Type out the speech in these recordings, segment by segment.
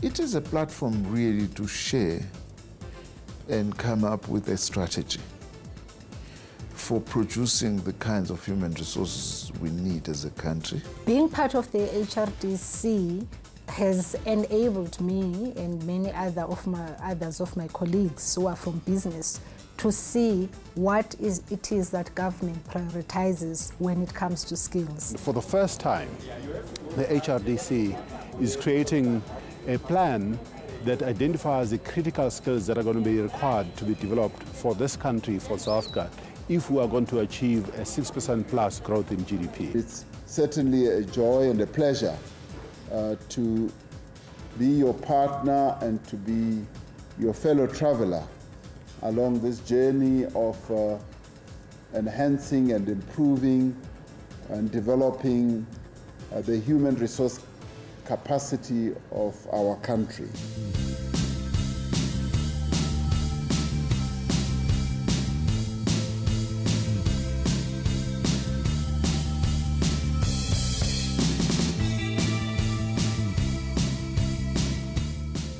It is a platform really to share and come up with a strategy for producing the kinds of human resources we need as a country. Being part of the HRDC has enabled me and many others of my colleagues who are from business to see what it is that government prioritizes when it comes to skills. For the first time, the HRDC is creating a plan that identifies the critical skills that are going to be required to be developed for this country, for South Africa, if we are going to achieve a 6% plus growth in GDP. It's certainly a joy and a pleasure to be your partner and to be your fellow traveler along this journey of enhancing and improving and developing the human resource capacity of our country.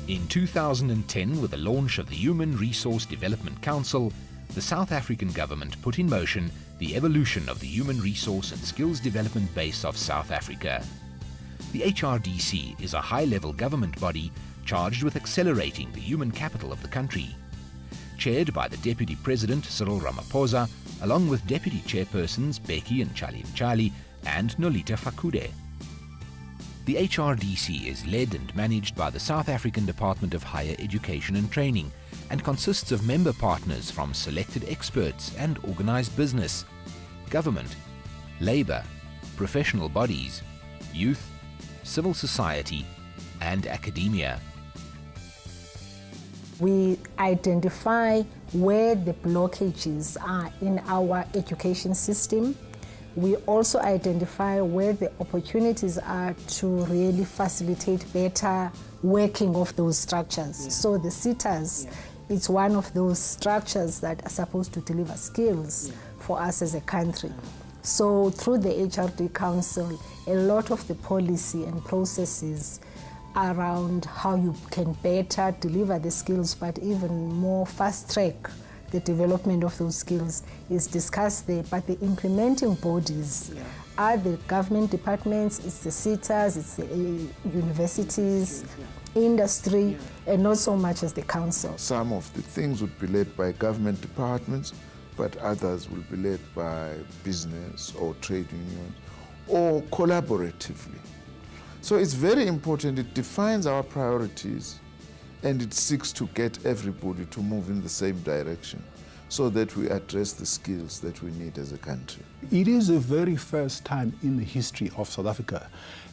In 2010, with the launch of the Human Resource Development Council, the South African government put in motion the evolution of the Human Resource and Skills Development Base of South Africa. The HRDC is a high-level government body charged with accelerating the human capital of the country. Chaired by the Deputy President Cyril Ramaphosa, along with Deputy Chairpersons Becky and Charlie and Nolita Fakude. The HRDC is led and managed by the South African Department of Higher Education and Training and consists of member partners from selected experts and organized business, government, labor, professional bodies, youth, civil society, and academia. We identify where the blockages are in our education system. We also identify where the opportunities are to really facilitate better working of those structures. Yeah. So the SETAs, it's one of those structures that are supposed to deliver skills for us as a country. So through the HRD Council, a lot of the policy and processes around how you can better deliver the skills, but even more fast-track the development of those skills is discussed there. But the implementing bodies are the government departments, it's the SETAs, it's the universities, industry, and not so much as the council. Some of the things would be led by government departments, but others will be led by business or trade unions or collaboratively. So it's very important. It defines our priorities and it seeks to get everybody to move in the same direction so that we address the skills that we need as a country. It is the very first time in the history of South Africa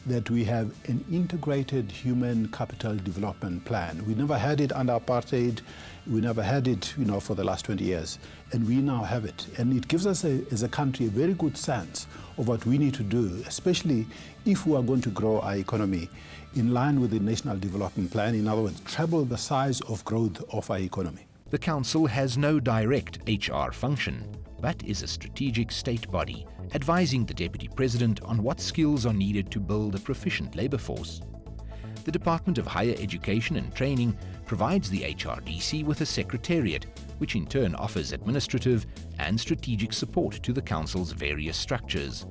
that we have an integrated human capital development plan. We never had it under apartheid. We never had it, for the last 20 years. And we now have it. And it gives us, as a country, a very good sense of what we need to do, especially if we are going to grow our economy in line with the National Development Plan. In other words, treble the size of growth of our economy. The Council has no direct HR function, but is a strategic state body, advising the Deputy President on what skills are needed to build a proficient labour force. The Department of Higher Education and Training provides the HRDC with a secretariat, which in turn offers administrative and strategic support to the Council's various structures.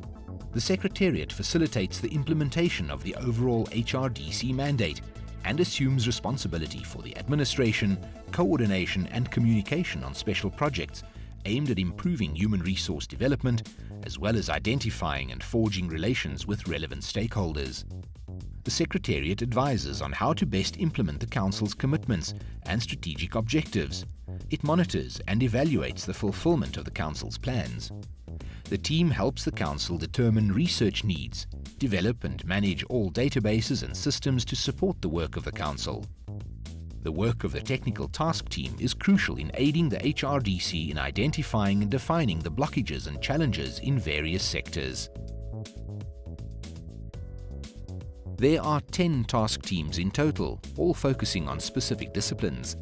The Secretariat facilitates the implementation of the overall HRDC mandate and assumes responsibility for the administration, coordination and communication on special projects aimed at improving human resource development, as well as identifying and forging relations with relevant stakeholders. The Secretariat advises on how to best implement the Council's commitments and strategic objectives. It monitors and evaluates the fulfillment of the Council's plans. The team helps the Council determine research needs, develop and manage all databases and systems to support the work of the Council. The work of the Technical Task Team is crucial in aiding the HRDC in identifying and defining the blockages and challenges in various sectors. There are 10 task teams in total, all focusing on specific disciplines.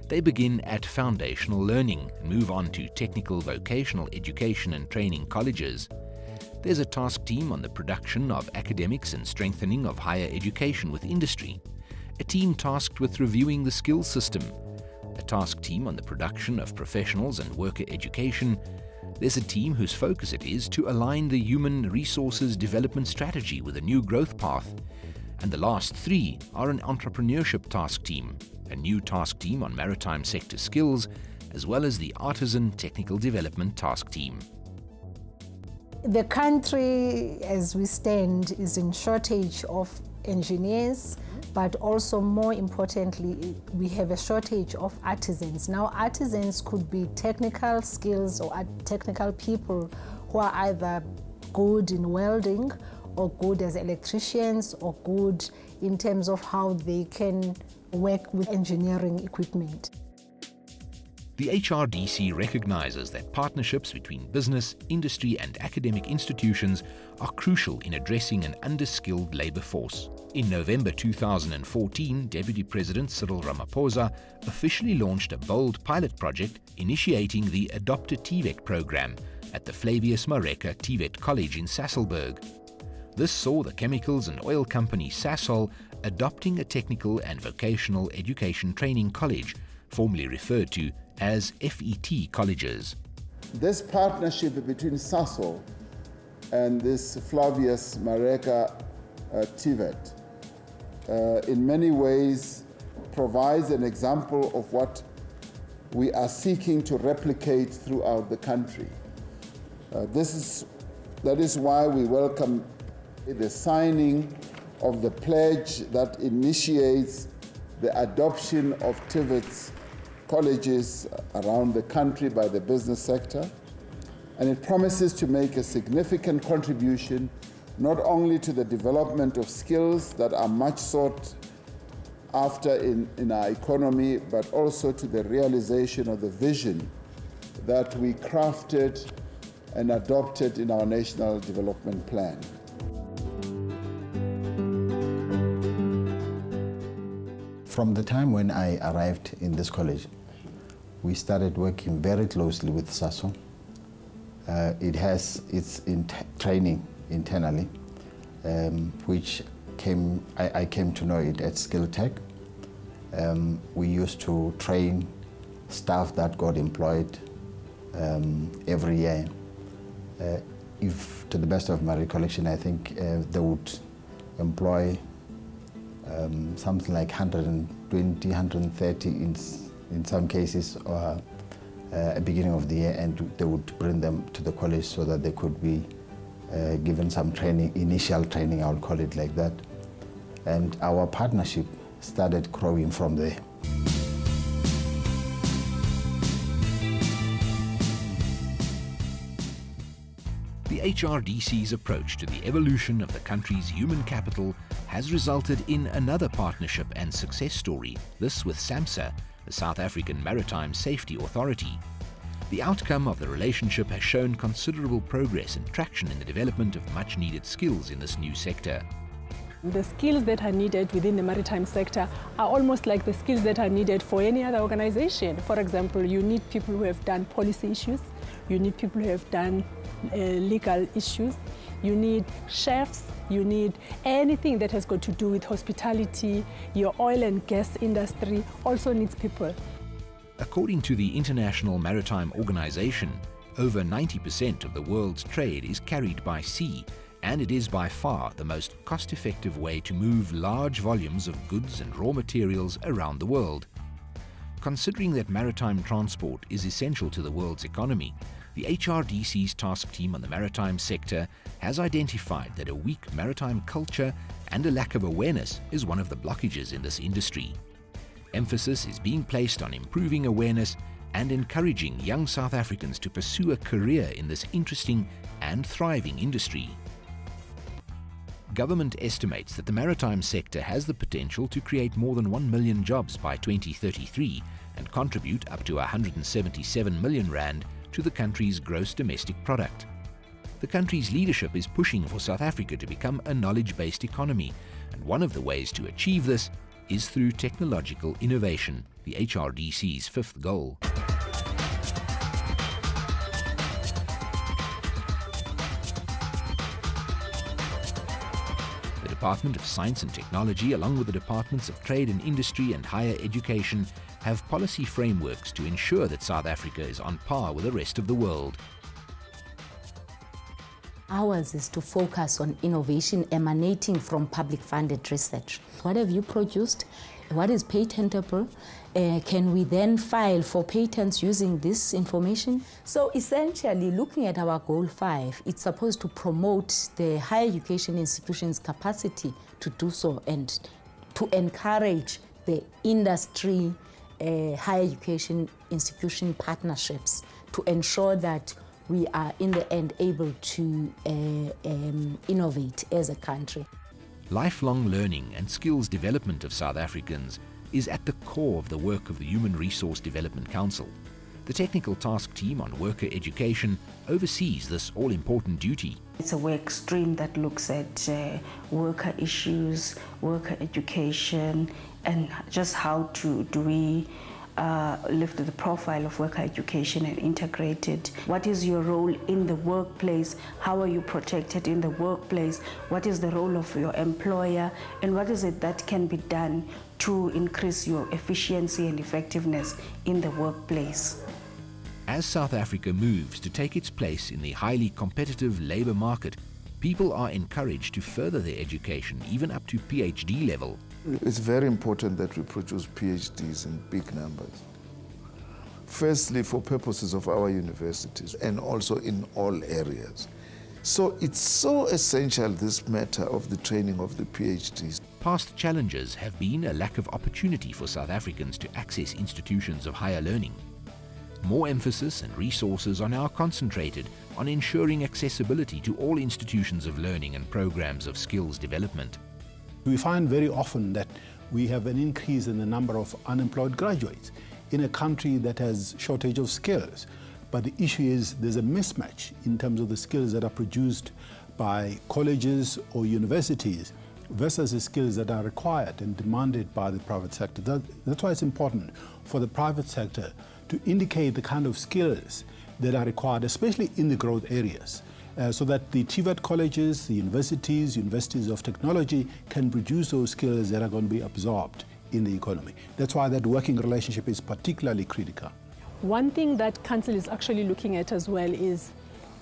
They begin at foundational learning and move on to technical vocational education and training colleges. There's a task team on the production of academics and strengthening of higher education with industry. a team tasked with reviewing the skills system, a task team on the production of professionals and worker education. There's a team whose focus it is to align the human resources development strategy with a new growth path. And the last three are an entrepreneurship task team, a new task team on maritime sector skills, as well as the artisan technical development task team. The country, as we stand, is in shortage of engineers, but also more importantly, we have a shortage of artisans. Now, artisans could be technical skills or technical people who are either good in welding or good as electricians or good in terms of how they can work with engineering equipment. The HRDC recognizes that partnerships between business, industry and academic institutions are crucial in addressing an underskilled labor force. In November 2014, Deputy President Cyril Ramaphosa officially launched a bold pilot project initiating the Adopt a TVET program at the Flavius Mareka TVET College in Sasolburg. This saw the chemicals and oil company Sasol adopting a technical and vocational education training college, formerly referred to as FET colleges. This partnership between Sasol and this Flavius Mareka TVET in many ways provides an example of what we are seeking to replicate throughout the country. That is why we welcome the signing of the pledge that initiates the adoption of TVET's colleges around the country by the business sector, and it promises to make a significant contribution not only to the development of skills that are much sought after in our economy, but also to the realization of the vision that we crafted and adopted in our National Development Plan. From the time when I arrived in this college, we started working very closely with Sasol. It has its training internally, which I came to know it at Skill Tech. We used to train staff that got employed every year. If, to the best of my recollection, I think they would employ something like 120, 130 in some cases, or at the beginning of the year, and they would bring them to the college so that they could be given some training, initial training, I would call it like that. And our partnership started growing from there. The HRDC's approach to the evolution of the country's human capital has resulted in another partnership and success story, this with SAMSA, the South African Maritime Safety Authority. The outcome of the relationship has shown considerable progress and traction in the development of much-needed skills in this new sector. The skills that are needed within the maritime sector are almost like the skills that are needed for any other organization. For example, you need people who have done policy issues, you need people who have done legal issues, you need chefs, you need anything that has got to do with hospitality. Your oil and gas industry also needs people. According to the International Maritime Organization, over 90% of the world's trade is carried by sea, and it is by far the most cost-effective way to move large volumes of goods and raw materials around the world. Considering that maritime transport is essential to the world's economy, the HRDC's task team on the maritime sector has identified that a weak maritime culture and a lack of awareness is one of the blockages in this industry. Emphasis is being placed on improving awareness and encouraging young South Africans to pursue a career in this interesting and thriving industry. Government estimates that the maritime sector has the potential to create more than 1 million jobs by 2033 and contribute up to 177 million rand to the country's gross domestic product. The country's leadership is pushing for South Africa to become a knowledge-based economy, and one of the ways to achieve this is through technological innovation, the HRDC's fifth goal. The Department of Science and Technology, along with the Departments of Trade and Industry and Higher Education, have policy frameworks to ensure that South Africa is on par with the rest of the world. Ours is to focus on innovation emanating from public-funded research. What have you produced? What is patentable? Can we then file for patents using this information? So essentially, looking at our Goal 5, it's supposed to promote the higher education institutions' capacity to do so and to encourage the industry higher education institution partnerships to ensure that we are in the end able to innovate as a country. Lifelong learning and skills development of South Africans is at the core of the work of the Human Resource Development Council. The Technical Task Team on Worker Education oversees this all-important duty. It's a work stream that looks at worker issues, worker education, and just how do we lift the profile of worker education and integrate it. What is your role in the workplace? How are you protected in the workplace? What is the role of your employer? And what is it that can be done to increase your efficiency and effectiveness in the workplace? As South Africa moves to take its place in the highly competitive labour market, people are encouraged to further their education, even up to PhD level. It's very important that we produce PhDs in big numbers. Firstly, for purposes of our universities and also in all areas. So it's so essential, this matter of the training of the PhDs. Past challenges have been a lack of opportunity for South Africans to access institutions of higher learning. More emphasis and resources are now concentrated on ensuring accessibility to all institutions of learning and programs of skills development. We find very often that we have an increase in the number of unemployed graduates in a country that has shortage of skills. But the issue is there's a mismatch in terms of the skills that are produced by colleges or universities versus the skills that are required and demanded by the private sector. That's why it's important for the private sector to indicate the kind of skills that are required, especially in the growth areas, so that the TVET colleges, the universities of technology can produce those skills that are going to be absorbed in the economy. That's why that working relationship is particularly critical. One thing that Council is actually looking at as well is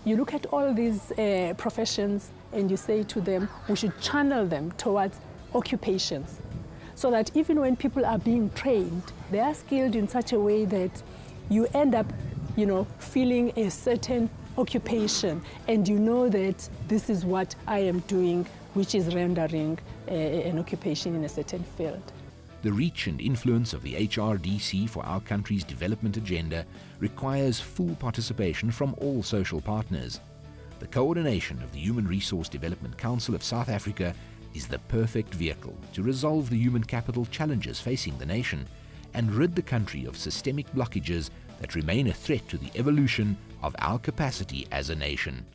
you look at all these professions and you say to them, we should channel them towards occupations, so that even when people are being trained, they are skilled in such a way that you end up, feeling a certain occupation, and you know that this is what I am doing, which is rendering an occupation in a certain field. The reach and influence of the HRDC for our country's development agenda requires full participation from all social partners. The coordination of the Human Resource Development Council of South Africa is the perfect vehicle to resolve the human capital challenges facing the nation and rid the country of systemic blockages that remain a threat to the evolution of our capacity as a nation.